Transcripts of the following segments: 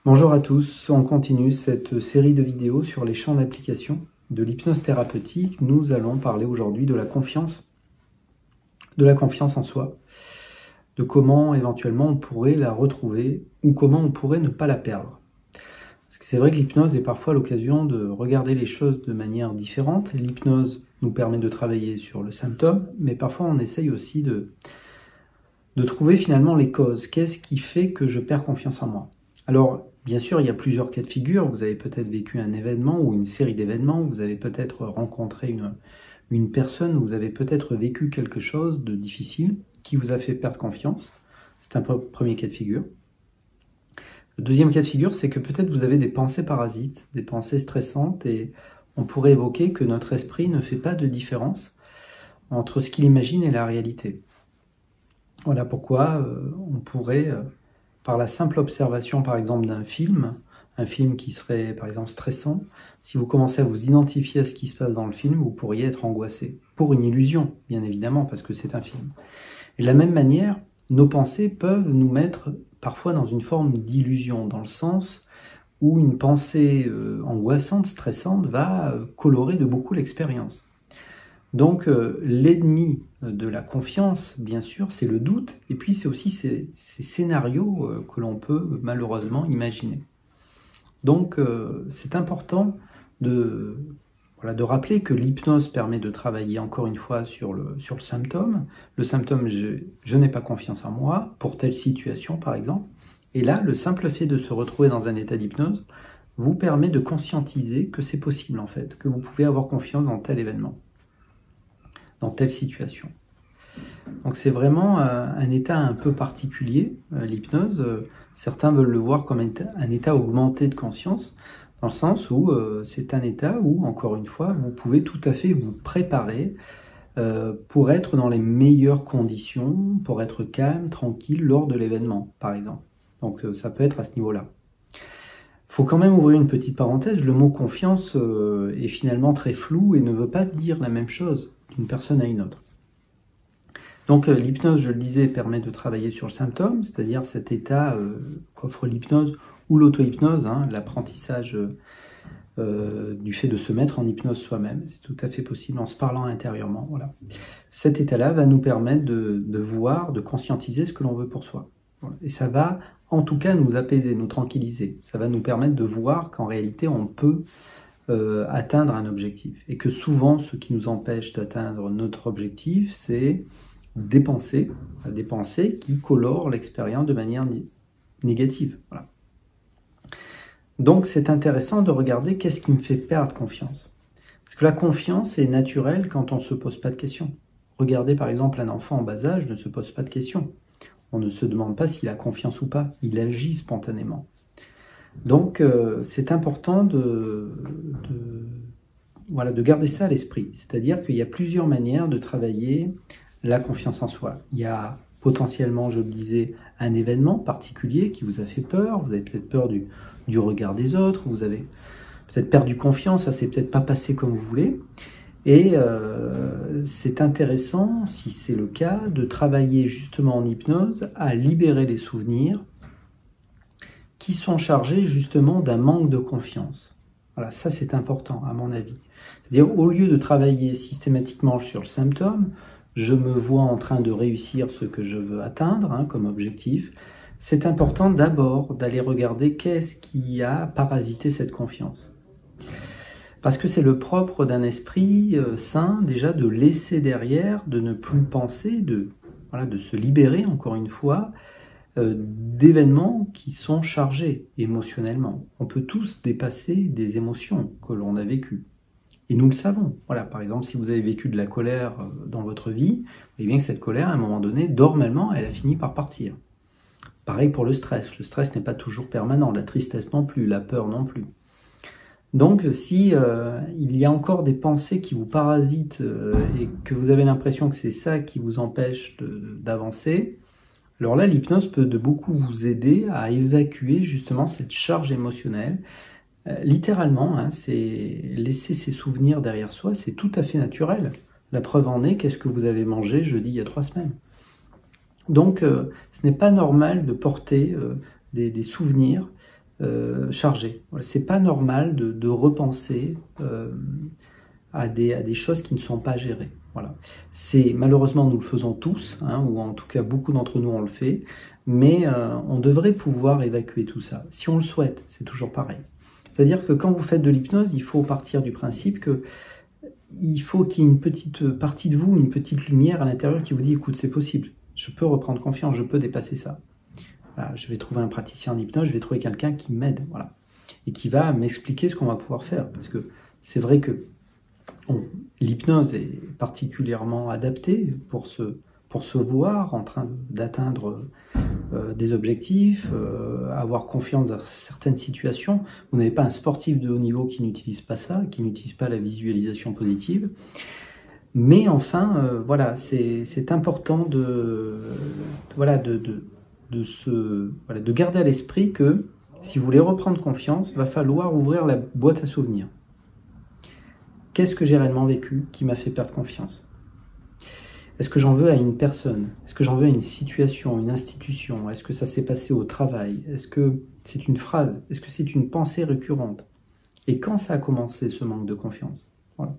Bonjour à tous, on continue cette série de vidéos sur les champs d'application de l'hypnose thérapeutique. Nous allons parler aujourd'hui de la confiance en soi, de comment éventuellement on pourrait la retrouver ou comment on pourrait ne pas la perdre. Parce que c'est vrai que l'hypnose est parfois l'occasion de regarder les choses de manière différente. L'hypnose nous permet de travailler sur le symptôme, mais parfois on essaye aussi de trouver finalement les causes. Qu'est-ce qui fait que je perds confiance en moi? Alors, bien sûr, il y a plusieurs cas de figure. Vous avez peut-être vécu un événement ou une série d'événements. Vous avez peut-être rencontré une personne. Vous avez peut-être vécu quelque chose de difficile qui vous a fait perdre confiance. C'est un premier cas de figure. Le deuxième cas de figure, c'est que peut-être vous avez des pensées parasites, des pensées stressantes, et on pourrait évoquer que notre esprit ne fait pas de différence entre ce qu'il imagine et la réalité. Voilà pourquoi on pourrait, par la simple observation par exemple d'un film, un film qui serait par exemple stressant, si vous commencez à vous identifier à ce qui se passe dans le film, vous pourriez être angoissé. Pour une illusion, bien évidemment, parce que c'est un film. Et de la même manière, nos pensées peuvent nous mettre parfois dans une forme d'illusion, dans le sens où une pensée angoissante, stressante, va colorer de beaucoup l'expérience. Donc l'ennemi de la confiance, bien sûr, c'est le doute, et puis c'est aussi ces scénarios que l'on peut malheureusement imaginer. Donc c'est important de rappeler que l'hypnose permet de travailler encore une fois sur le symptôme. Le symptôme, je n'ai pas confiance en moi, pour telle situation par exemple. Et là, le simple fait de se retrouver dans un état d'hypnose vous permet de conscientiser que c'est possible en fait, que vous pouvez avoir confiance dans tel événement, dans telle situation. Donc c'est vraiment un état un peu particulier, l'hypnose. Certains veulent le voir comme un état augmenté de conscience, dans le sens où c'est un état où, encore une fois, vous pouvez tout à fait vous préparer pour être dans les meilleures conditions, pour être calme, tranquille lors de l'événement, par exemple. Donc ça peut être à ce niveau-là. Il faut quand même ouvrir une petite parenthèse, le mot confiance est finalement très flou et ne veut pas dire la même chose d'une personne à une autre. Donc l'hypnose, je le disais, permet de travailler sur le symptôme, c'est-à-dire cet état qu'offre l'hypnose ou l'auto-hypnose, l'apprentissage du fait de se mettre en hypnose soi-même. C'est tout à fait possible en se parlant intérieurement. Voilà. Cet état-là va nous permettre de voir, de conscientiser ce que l'on veut pour soi. Voilà. Et ça va en tout cas nous apaiser, nous tranquilliser. Ça va nous permettre de voir qu'en réalité on peut atteindre un objectif. Et que souvent ce qui nous empêche d'atteindre notre objectif, c'est des pensées qui colorent l'expérience de manière négative. Voilà. Donc c'est intéressant de regarder qu'est-ce qui me fait perdre confiance. Parce que la confiance est naturelle quand on ne se pose pas de questions. Regardez par exemple un enfant en bas âge ne se pose pas de questions. On ne se demande pas s'il a confiance ou pas. Il agit spontanément. Donc c'est important de garder ça à l'esprit. C'est-à-dire qu'il y a plusieurs manières de travailler la confiance en soi. Il y a potentiellement, je le disais, un événement particulier qui vous a fait peur. Vous avez peut-être peur du regard des autres. Vous avez peut-être perdu confiance. Ça s'est peut-être pas passé comme vous voulez. Et c'est intéressant, si c'est le cas, de travailler justement en hypnose à libérer les souvenirs qui sont chargés justement d'un manque de confiance. Voilà, ça c'est important à mon avis. C'est-à-dire, au lieu de travailler systématiquement sur le symptôme, je me vois en train de réussir ce que je veux atteindre comme objectif, c'est important d'abord d'aller regarder qu'est-ce qui a parasité cette confiance. Parce que c'est le propre d'un esprit sain, déjà, de laisser derrière, de ne plus penser, de se libérer, encore une fois, d'événements qui sont chargés émotionnellement. On peut tous dépasser des émotions que l'on a vécues. Et nous le savons. Voilà, par exemple, si vous avez vécu de la colère dans votre vie, vous voyez bien que cette colère, à un moment donné, normalement, elle a fini par partir. Pareil pour le stress. Le stress n'est pas toujours permanent, la tristesse non plus, la peur non plus. Donc, si il y a encore des pensées qui vous parasitent et que vous avez l'impression que c'est ça qui vous empêche d'avancer, alors là, l'hypnose peut de beaucoup vous aider à évacuer justement cette charge émotionnelle. Littéralement, c'est laisser ses souvenirs derrière soi, c'est tout à fait naturel. La preuve en est, qu'est-ce que vous avez mangé jeudi il y a 3 semaines? Donc, ce n'est pas normal de porter des souvenirs chargé. Voilà, c'est pas normal de repenser à des choses qui ne sont pas gérées. Voilà. Malheureusement, nous le faisons tous, hein, ou en tout cas beaucoup d'entre nous on le fait, mais on devrait pouvoir évacuer tout ça. Si on le souhaite, c'est toujours pareil. C'est-à-dire que quand vous faites de l'hypnose, il faut partir du principe que il faut qu'il y ait une petite partie de vous, une petite lumière à l'intérieur qui vous dit « écoute, c'est possible, je peux reprendre confiance, je peux dépasser ça ». Voilà, je vais trouver un praticien en hypnose, je vais trouver quelqu'un qui m'aide, voilà, et qui va m'expliquer ce qu'on va pouvoir faire. Parce que c'est vrai que l'hypnose est particulièrement adaptée pour se voir en train d'atteindre des objectifs, avoir confiance dans certaines situations. Vous n'avez pas un sportif de haut niveau qui n'utilise pas ça, qui n'utilise pas la visualisation positive. Mais enfin, voilà, c'est important de garder à l'esprit que si vous voulez reprendre confiance, il va falloir ouvrir la boîte à souvenirs. Qu'est-ce que j'ai réellement vécu qui m'a fait perdre confiance? Est-ce que j'en veux à une personne? Est-ce que j'en veux à une situation, une institution? Est-ce que ça s'est passé au travail? Est-ce que c'est une phrase? Est-ce que c'est une pensée récurrente? Et quand ça a commencé, ce manque de confiance? Voilà.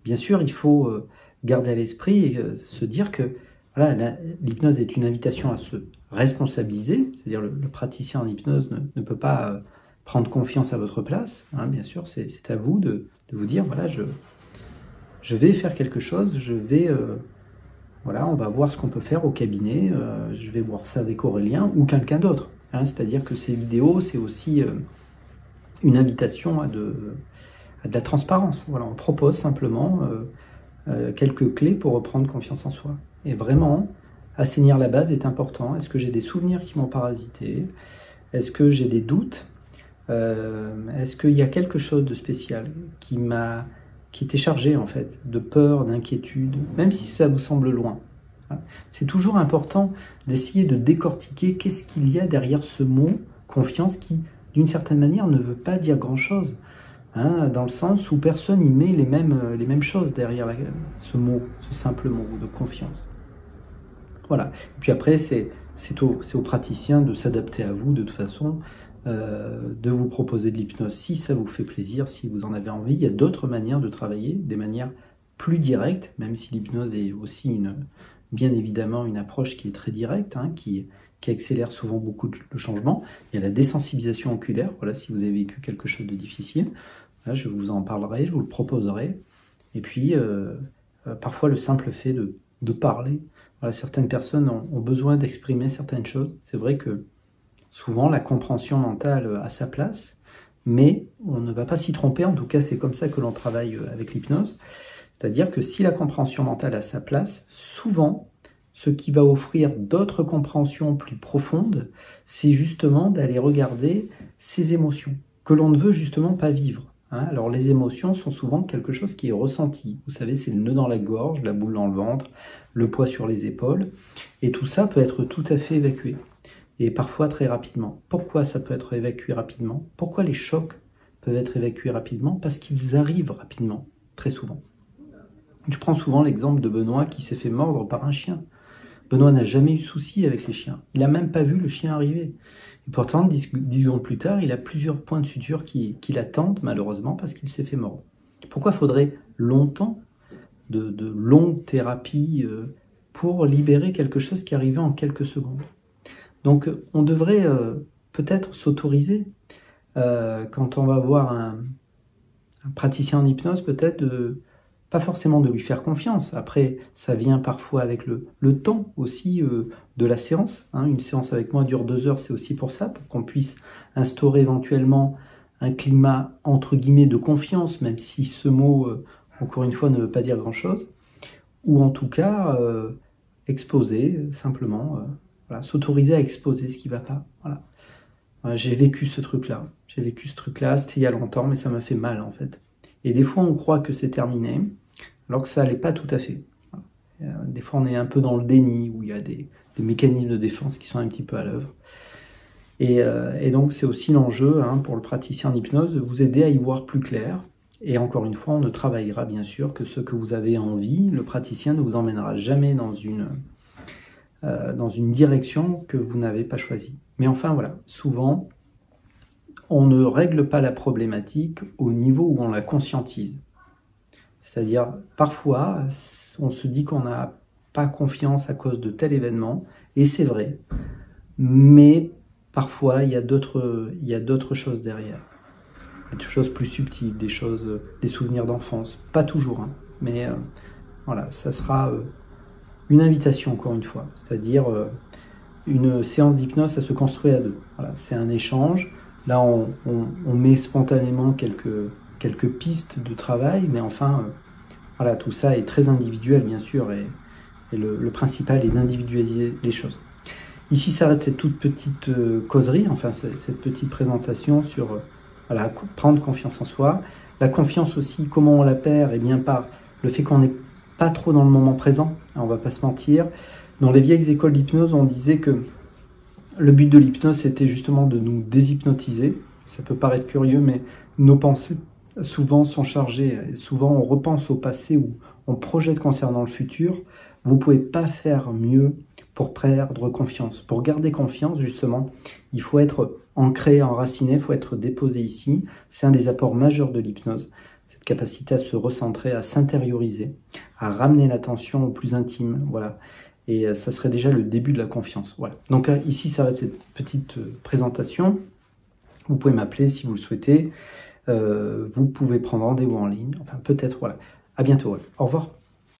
Bien sûr, il faut garder à l'esprit et se dire que voilà, l'hypnose est une invitation à se responsabiliser, c'est-à-dire le praticien en hypnose ne peut pas prendre confiance à votre place, hein, bien sûr, c'est à vous de vous dire, voilà, je vais faire quelque chose, voilà, on va voir ce qu'on peut faire au cabinet, je vais voir ça avec Aurélien ou quelqu'un d'autre, hein, c'est-à-dire que ces vidéos, c'est aussi une invitation à de la transparence. Voilà, on propose simplement quelques clés pour reprendre confiance en soi. Et vraiment, assainir la base est important. Est-ce que j'ai des souvenirs qui m'ont parasité? Est-ce que j'ai des doutes? Est-ce qu'il y a quelque chose de spécial qui était chargé en fait de peur, d'inquiétude, même si ça vous semble loin? C'est toujours important d'essayer de décortiquer qu'est-ce qu'il y a derrière ce mot confiance qui, d'une certaine manière, ne veut pas dire grand-chose. Hein, dans le sens où personne n'y met les mêmes choses derrière ce mot, ce simple mot de confiance. Voilà. Et puis après, c'est au praticien de s'adapter à vous de toute façon, de vous proposer de l'hypnose si ça vous fait plaisir, si vous en avez envie. Il y a d'autres manières de travailler, des manières plus directes, même si l'hypnose est aussi bien évidemment une approche qui est très directe, hein, qui accélère souvent beaucoup le changement. Il y a la désensibilisation oculaire, voilà, si vous avez vécu quelque chose de difficile. Là, je vous en parlerai, je vous le proposerai. Et puis, parfois, le simple fait de parler. Voilà, certaines personnes ont besoin d'exprimer certaines choses. C'est vrai que souvent, la compréhension mentale a sa place, mais on ne va pas s'y tromper. En tout cas, c'est comme ça que l'on travaille avec l'hypnose. C'est-à-dire que si la compréhension mentale a sa place, souvent, ce qui va offrir d'autres compréhensions plus profondes, c'est justement d'aller regarder ces émotions que l'on ne veut justement pas vivre. Alors les émotions sont souvent quelque chose qui est ressenti. Vous savez, c'est le nœud dans la gorge, la boule dans le ventre, le poids sur les épaules. Et tout ça peut être tout à fait évacué. Et parfois très rapidement. Pourquoi ça peut être évacué rapidement? Pourquoi les chocs peuvent être évacués rapidement? Parce qu'ils arrivent rapidement, très souvent. Je prends souvent l'exemple de Benoît qui s'est fait mordre par un chien. Benoît n'a jamais eu de souci avec les chiens. Il n'a même pas vu le chien arriver. Et pourtant, 10 secondes plus tard, il a plusieurs points de suture qui l'attendent, malheureusement, parce qu'il s'est fait mordre. Pourquoi faudrait longtemps de longues thérapies pour libérer quelque chose qui arrivait en quelques secondes? Donc, on devrait peut-être s'autoriser, quand on va voir un praticien en hypnose, peut-être pas forcément de lui faire confiance. Après, ça vient parfois avec le temps aussi de la séance. Hein. Une séance avec moi dure 2 heures, c'est aussi pour ça, pour qu'on puisse instaurer éventuellement un climat, entre guillemets, de confiance, même si ce mot, encore une fois, ne veut pas dire grand-chose. Ou en tout cas, exposer, simplement, voilà, s'autoriser à exposer ce qui ne va pas. Voilà. J'ai vécu ce truc-là. C'était il y a longtemps, mais ça m'a fait mal, en fait. Et des fois, on croit que c'est terminé, alors que ça n'allait pas tout à fait. Des fois, on est un peu dans le déni, où il y a des mécanismes de défense qui sont un petit peu à l'œuvre. Et donc, c'est aussi l'enjeu pour le praticien en hypnose de vous aider à y voir plus clair. Et encore une fois, on ne travaillera bien sûr que ce que vous avez envie. Le praticien ne vous emmènera jamais dans une direction que vous n'avez pas choisie. Mais enfin, voilà, souvent, on ne règle pas la problématique au niveau où on la conscientise. C'est-à-dire, parfois, on se dit qu'on n'a pas confiance à cause de tel événement, et c'est vrai, mais parfois, il y a d'autres choses derrière. Des choses plus subtiles, des souvenirs d'enfance. Pas toujours, hein, mais voilà, ça sera une invitation, encore une fois. C'est-à-dire, une séance d'hypnose, ça se construit à deux. Voilà, c'est un échange. Là, on met spontanément quelques pistes de travail, mais enfin, voilà, tout ça est très individuel, bien sûr, et le principal est d'individualiser les choses. Ici s'arrête cette toute petite causerie, enfin cette petite présentation sur voilà, prendre confiance en soi. La confiance aussi, comment on la perd? Eh bien par le fait qu'on n'est pas trop dans le moment présent, on va pas se mentir. Dans les vieilles écoles d'hypnose, on disait que le but de l'hypnose, c'était justement de nous déshypnotiser. Ça peut paraître curieux, mais nos pensées souvent sont chargées. Souvent, on repense au passé ou on projette concernant le futur. Vous ne pouvez pas faire mieux pour perdre confiance. Pour garder confiance, justement, il faut être ancré, enraciné, il faut être déposé ici. C'est un des apports majeurs de l'hypnose. Cette capacité à se recentrer, à s'intérioriser, à ramener l'attention au plus intime. Voilà. Et ça serait déjà le début de la confiance. Voilà. Donc ici, ça va être cette petite présentation. Vous pouvez m'appeler si vous le souhaitez. Vous pouvez prendre rendez-vous en ligne. Enfin, peut-être, voilà. À bientôt. Ouais. Au revoir.